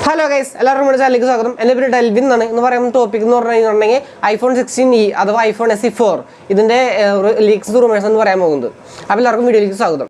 Hello guys, എല്ലാവർക്കും നമ്മുടെ ചാനലിലേക്ക് സ്വാഗതം. എൻ്റെ പേര് ഡെൽവിൻ എന്നാണ്. ഇന്ന് പറയുന്ന ടോപ്പിക് എന്ന് പറഞ്ഞിട്ടുണ്ടെങ്കിൽ iPhone 16e അഥവാ iPhone SE 4 ഇതിൻ്റെ ലീക്സ് റൂമേഴ്സ് എന്ന് പറയാൻ പോകുന്നത്. അപ്പോൾ എല്ലാവർക്കും വീഡിയോയിലേക്ക് സ്വാഗതം.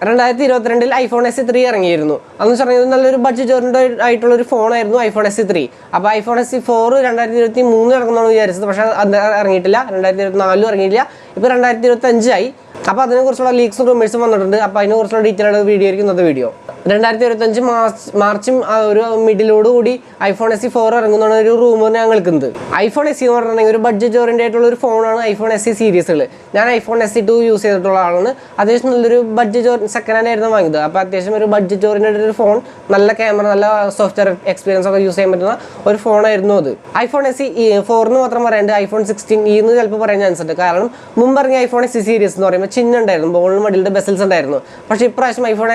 രണ്ടായിരത്തി 2022 iPhone SE 3 ഇറങ്ങിയിരുന്നു. അതെന്ന് വെച്ചിട്ടുണ്ടെങ്കിൽ നല്ലൊരു ബഡ്ജറ്റ് ഓറിയന്റഡ് ആയിട്ടുള്ളൊരു ഫോണായിരുന്നു iPhone SE 3. അപ്പോൾ iPhone SE 4 2023 ഇറങ്ങുന്നതാണ് വിചാരിച്ചത്. പക്ഷേ അത് ഇറങ്ങിയിട്ടില്ല. 2024 ഇറങ്ങിയില്ല. ഇപ്പോൾ 2025 ആയി. അപ്പോൾ അതിനെക്കുറിച്ചുള്ള ലീക്സും റൂമേഴ്സും വന്നിട്ടുണ്ട്. അപ്പോൾ അതിനെക്കുറിച്ചുള്ള ഡീറ്റെയിൽ ആയിട്ട് വീഡിയോ ആയിരിക്കും ഇന്നത്തെ വീഡിയോ. 2025 മാർച്ചും ഒരു മിഡിലോടുകൂടി iPhone SE 4 ഇറങ്ങുന്നതാണ് ഒരു റൂമർ ഞാൻ കേൾക്കുന്നത്. iPhone SE എന്ന് പറഞ്ഞിട്ടുണ്ടെങ്കിൽ ഒരു ബഡ്ജറ്റ് ഓറിയന്റഡ് ആയിട്ടുള്ള ഒരു ഫോണാണ് iPhone SE സീരീസുകൾ. ഞാൻ iPhone SE 2 യൂസ് ചെയ്തിട്ടുള്ള ആളാണ്. അത്യാവശ്യം നല്ലൊരു ബഡ്ജറ്റ് സെക്കൻഡ് ഹാൻഡ് ആയിരുന്നു വാങ്ങിയത്. അപ്പോൾ അത്യാവശ്യം ഒരു ബഡ്ജറ്റ് ഓറിയന്റഡ് ഒരു ഫോൺ, നല്ല ക്യാമറ, നല്ല സോഫ്റ്റ്വെയർ എക്സ്പീരിയൻസ് ഒക്കെ യൂസ് ചെയ്യാൻ പറ്റുന്ന ഒരു ഫോണായിരുന്നു അത്. iPhone SE 4 എന്ന് മാത്രം പറയാണ്ട് iPhone 16e എന്ന് ചിലപ്പോൾ പറയാൻ ചാൻസ് ഉണ്ട്. കാരണം മുമ്പ് ഇറങ്ങിയ iPhone SE സീരീസ് എന്ന് പറയുമ്പോൾ ചിഹ്നുണ്ടായിരുന്നു, ബോളിന് മടിയിലെ ബെസൽസ് ഉണ്ടായിരുന്നു. പക്ഷേ ഇപ്രാവശ്യം iPhone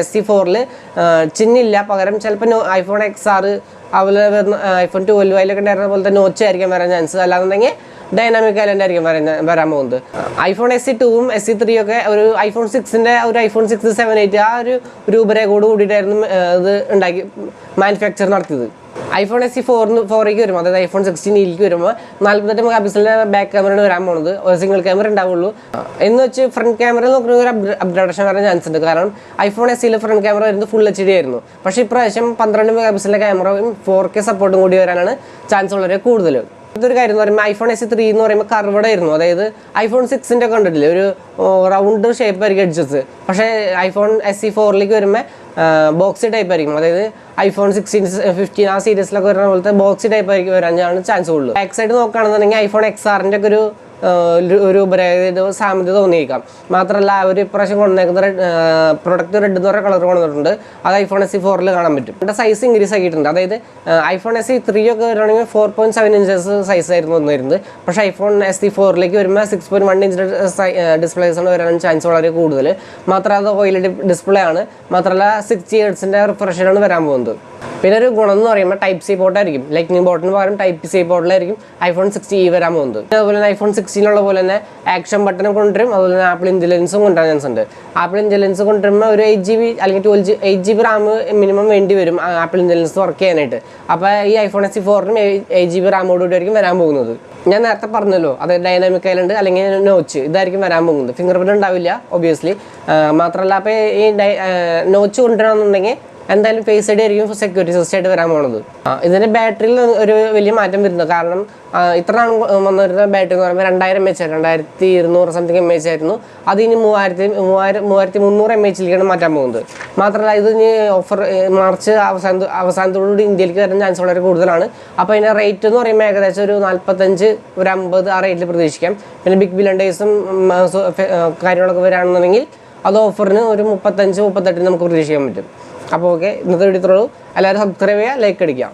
SE 4 ചിഹ്നില്ല. പകരം ചിലപ്പോൾ iPhone XR അതുപോലെ iPhone 12 അതിലൊക്കെ ഉണ്ടായിരുന്ന പോലത്തെ നോച്ച് ആയിരിക്കും വരാൻ ചാൻസ്. അല്ലാന്നുണ്ടെങ്കിൽ ഡൈനാമിക് ഐലൻഡ് ആയിരിക്കും വരാൻ പോകുന്നത്. iPhone SE 2ഉം SE 3 ഒക്കെ ഒരു iPhone 6ൻ്റെ ഒരു iPhone 6, 7, 8 ആ ഒരു രൂപരേഖയോട് കൂടിയിട്ടായിരുന്നു ഇത് ഉണ്ടാക്കി മാനുഫാക്ചർ നടത്തിയത്. iPhone SE 4ലേക്ക് വരുമ്പോൾ, അതായത് iPhone 16e വരുമ്പോൾ 48 മെഗാ പിക്സലിൻ്റെ ബാക്ക് ക്യാമറയാണ് വരാൻ പോകുന്നത്. ഒരു സിംഗിൾ ക്യാമറ ഉണ്ടാവുള്ളൂ. എന്ന് വെച്ച് ഫ്രണ്ട് ക്യാമറയിൽ നോക്കുന്ന ഒരു അപ്ഗ്രേഡേഷൻ വരാൻ ചാൻസ് ഉണ്ട്. കാരണം iPhone SEയിൽ ഫ്രണ്ട് ക്യാമറ വരുന്നത് ഫുൾ HD ആയിരുന്നു. പക്ഷേ ഇപ്രാവശ്യം 12 മെഗാ പിക്സലിൻ്റെ ക്യാമറയും 4K സപ്പോർട്ടും കൂടി വരാനാണ് ചാൻസ് വളരെ കൂടുതൽ. ഇതൊരു കാര്യം എന്ന് പറയുമ്പോൾ iPhone SE 3 എന്ന് പറയുമ്പോൾ കർവഡ് ആയിരുന്നു. അതായത് iPhone 6ൻ്റെ ഒക്കെ കണ്ടിട്ടില്ലേ, ഒരു റൗണ്ട് ഷേപ്പ് ആയിരിക്കും എഡ്ജസ്. പക്ഷേ iPhone SE 4ലേക്ക് വരുമ്പോൾ ബോക്സി ടൈപ്പ് ആയിരിക്കും. അതായത് iPhone 16, 15 ആ സീരീസിലൊക്കെ വരുന്ന പോലത്തെ ബോക്സി ടൈപ്പ് ആയിരിക്കും വരാനാണ് ചാൻസ് കൂടുതൽ. ബാക്ക് സൈഡ് നോക്കുകയാണെന്നുണ്ടെങ്കിൽ iPhone XRൻ്റെ ഒക്കെ ഒരു സാമ്യത തോന്നിയേക്കാം. മാത്രമല്ല അവർ ഇപ്രാവശ്യം കൊണ്ടുവന്നേക്കുന്ന പ്രൊഡക്റ്റ് റെഡ് എന്ന് പറയുന്ന കളർ കൊണ്ടുവന്നിട്ടുണ്ട്. അത് iPhone SE 4ൽ കാണാൻ പറ്റും. ഇവിടെ സൈസ് ഇൻക്രീസ് ആക്കിയിട്ടുണ്ട്. അതായത് iPhone SE 3 ഒക്കെ വരുവാണെങ്കിൽ 4.7 ഇഞ്ചസ് സൈസ് ആയിരുന്നു വന്നിരുന്നത്. പക്ഷേ iPhone SE 4ലേക്ക് വരുമ്പോൾ 6.1 ഇഞ്ച് ഡിസ്പ്ലേസാണ് വരാൻ ചാൻസ് വളരെ കൂടുതൽ. മാത്രമല്ല അത് OLED ഡിസ്പ്ലേ ആണ്. മാത്രമല്ല 60 ഹെർട്സിൻ്റെ റിഫ്രഷറാണ് വരാൻ പോകുന്നത്. പിന്നെ ഒരു ഗുണം എന്ന് പറയുമ്പോൾ ടൈപ്പ് സി പോർട്ടായിരിക്കും. ലൈറ്റ്നിങ് പോർട്ടിന് പകരം ടൈപ്പ് സി പോർട്ടിലായിരിക്കും iPhone 60e വരാൻ പോകുന്നത്. അതുപോലെ തന്നെ iPhone 16 പോലെ തന്നെ ആക്ഷൻ ബട്ടനും കൊണ്ടുവരും. അതുപോലെ തന്നെ ആപ്പിൾ ഇന്റലിജൻസും കൊണ്ടുവരാൻ ചാൻസ് ഉണ്ട്. ആപ്പിൾ ഇന്റലിജൻസ് കൊണ്ടുവരുമ്പോൾ ഒരു 8GB അല്ലെങ്കിൽ 8GB റാം മിനിമം വേണ്ടി വരും ആപ്പിൾ ഇന്റലിജൻസ് വർക്ക് ചെയ്യാനായിട്ട്. അപ്പോൾ ഈ iPhone SE 4നും 8GB റാമോടുകൂടിയായിരിക്കും വരാൻ പോകുന്നത്. ഞാൻ നേരത്തെ പറഞ്ഞല്ലോ, അത് ഡൈനാമിക് ഐലൻഡ് അല്ലെങ്കിൽ നോച്ച് ഇതായിരിക്കും വരാൻ പോകുന്നത്. ഫിംഗർ പ്രിന്റ് ഉണ്ടാവില്ല ഒബിയസ്ലി. മാത്രമല്ല അപ്പോൾ ഈ നോച്ച് കൊണ്ടുവരണമെന്നുണ്ടെങ്കിൽ എന്തായാലും ഫേസ് ID ആയിരിക്കും സെക്യൂരിറ്റി സിസ്റ്റം ആയിട്ട് വരാൻ പോകുന്നത്. ഇതിൻ്റെ ബാറ്ററിയിൽ ഒരു വലിയ മാറ്റം വരുന്നത്. കാരണം ഇത്ര നാൾ വന്നിരുന്ന ബാറ്ററി എന്ന് പറയുമ്പോൾ 2000 mAh, 2200 സംതിങ് mAh ആയിരുന്നു. അത് ഇനി 3300 mAhയിലേക്കാണ് മാറ്റാൻ പോകുന്നത്. മാത്രമല്ല ഇത് ഇനി ഓഫർ മാർച്ച് അവസാനത്തോടുകൂടി ഇന്ത്യയിലേക്ക് വരുന്ന ചാൻസ് വളരെ കൂടുതലാണ്. അപ്പോൾ അതിൻ്റെ റേറ്റ് എന്ന് പറയുമ്പോൾ ഏകദേശം ഒരു 45, ഒരു 50 ആ റേറ്റിൽ പ്രതീക്ഷിക്കാം. പിന്നെ ബിഗ് ബില്യൺ ഡേയ്സും കാര്യങ്ങളൊക്കെ വരികയാണെന്നുണ്ടെങ്കിൽ അത് ഓഫറിന് ഒരു 35, 38 നമുക്ക് പ്രതീക്ഷിക്കാൻ പറ്റും. അപ്പോൾ ഓക്കെ, ഇന്നത്തെ വീഡിയോ ഇത്രയുള്ളൂ. എല്ലാവരും സബ്സ്ക്രൈബ് ചെയ്യുക, ലൈക്ക് അടിക്കുക.